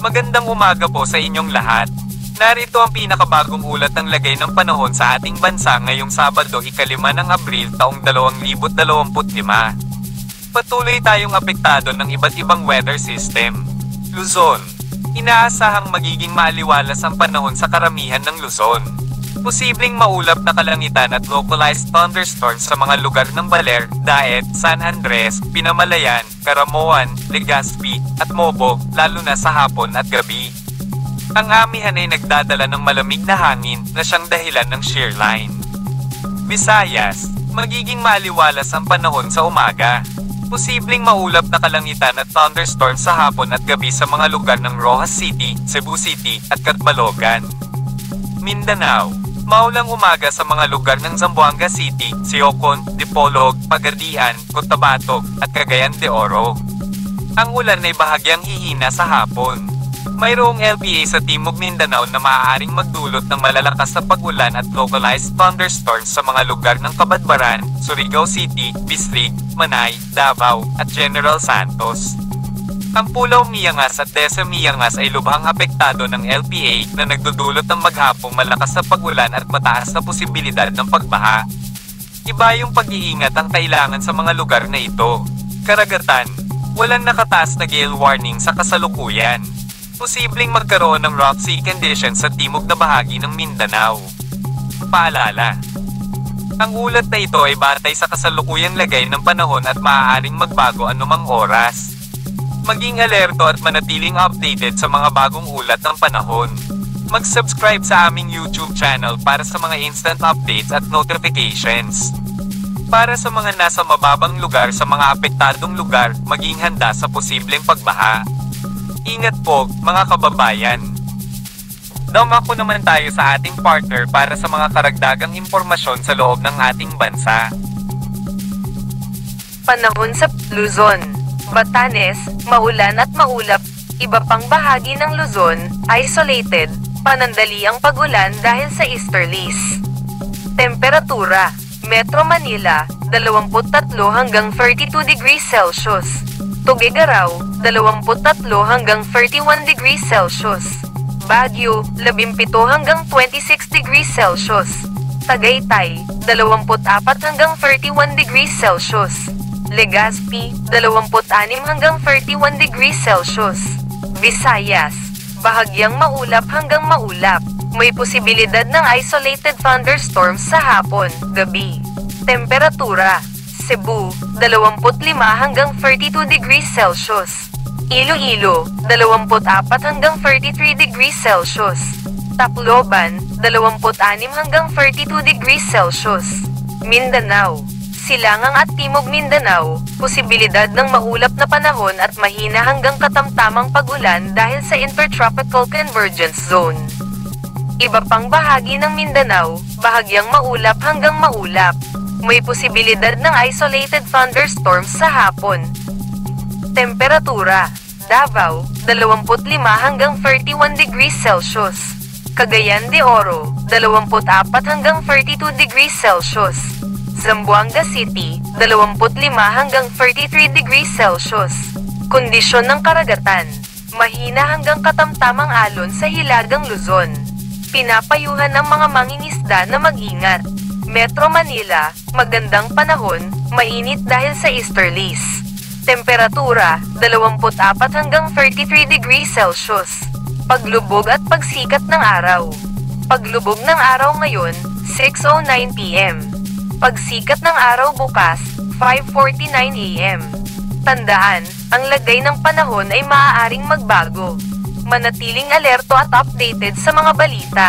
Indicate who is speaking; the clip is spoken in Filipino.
Speaker 1: Magandang umaga po sa inyong lahat. Narito ang pinakabagong ulat ng lagay ng panahon sa ating bansa ngayong Sabado, ika-5 ng Abril taong 2025. Patuloy tayong apektado ng iba't ibang weather system. Luzon. Inaasahang magiging maaliwalas ang panahon sa karamihan ng Luzon. Posibleng maulap na kalangitan at localized thunderstorms sa mga lugar ng Baler, Daet, San Andres, Pinamalayan, Caramoan, Legazpi, at Mobo, lalo na sa hapon at gabi. Ang amihan ay nagdadala ng malamig na hangin na siyang dahilan ng shear line. Visayas, magiging maaliwalas ang panahon sa umaga. Posibleng maulap na kalangitan at thunderstorms sa hapon at gabi sa mga lugar ng Rojas City, Cebu City, at Catbalogan. Mindanao. Maulang umaga sa mga lugar ng Zamboanga City, Siocon, Dipolog, Pagadian, Cotabato, at Cagayan de Oro. Ang ulan ay bahagyang hihina sa hapon. Mayroong LPA sa Timog Mindanao na maaaring magdulot ng malalakas na pag-ulan at localized thunderstorms sa mga lugar ng Cabadbaran, Surigao City, Bislig, Manay, Davao, at General Santos. Ang Pulao Miangas at Desa Miangas ay lubhang apektado ng LPA na nagdudulot ng maghapong malakas na pag-ulan at mataas na posibilidad ng pagbaha. Iba yung pag-iingat ang kailangan sa mga lugar na ito. Karagatan, walang nakataas na gale warning sa kasalukuyan. Posibleng magkaroon ng rough sea conditions sa timog na bahagi ng Mindanao. Paalala, ang ulat na ito ay batay sa kasalukuyang lagay ng panahon at maaaring magbago anumang oras. Maging alerto at manatiling updated sa mga bagong ulat ng panahon. Mag-subscribe sa aming YouTube channel para sa mga instant updates at notifications. Para sa mga nasa mababang lugar sa mga apektadong lugar, maging handa sa posibleng pagbaha. Ingat po, mga kababayan. Dumako naman tayo sa ating partner para sa mga karagdagang impormasyon sa loob ng ating bansa.
Speaker 2: Panahon sa Luzon, Batanes, maulan at maulap. Iba pang bahagi ng Luzon, isolated, panandali ang pag-ulan dahil sa easterlies. Temperatura, Metro Manila, 23 hanggang 32 degrees Celsius. Tuguegarao, 23 hanggang 31 degrees Celsius. Baguio, 17 hanggang 26 degrees Celsius. Tagaytay, 24 hanggang 31 degrees Celsius. Legazpi, 26 hanggang 31 degrees Celsius. Visayas, bahagyang maulap hanggang maulap. May posibilidad ng isolated thunderstorms sa hapon, gabi. Temperatura, Cebu, 25 hanggang 32 degrees Celsius. Iloilo, 24 hanggang 33 degrees Celsius. Tacloban, 26 hanggang 32 degrees Celsius. Mindanao, Silangang at Timog Mindanao, posibilidad ng maulap na panahon at mahina hanggang katamtamang pag-ulan dahil sa Intertropical Convergence Zone. Iba pang bahagi ng Mindanao, bahagyang maulap hanggang maulap. May posibilidad ng isolated thunderstorms sa hapon. Temperatura, Davao, 25 hanggang 31 degrees Celsius. Cagayan de Oro, 24 hanggang 32 degrees Celsius. Zamboanga City, 25 hanggang 33 degrees Celsius. Kondisyon ng karagatan, mahina hanggang katamtamang alon sa Hilagang Luzon. Pinapayuhan ng mga mangingisda na mag-ingat. Metro Manila, magandang panahon, mainit dahil sa easterlies. Temperatura, 24 hanggang 33 degrees Celsius. Paglubog at pagsikat ng araw. Paglubog ng araw ngayon, 6:09 p.m. Pagsikat ng araw bukas, 5:49 a.m. Tandaan, ang lagay ng panahon ay maaaring magbago. Manatiling alerto at updated sa mga balita.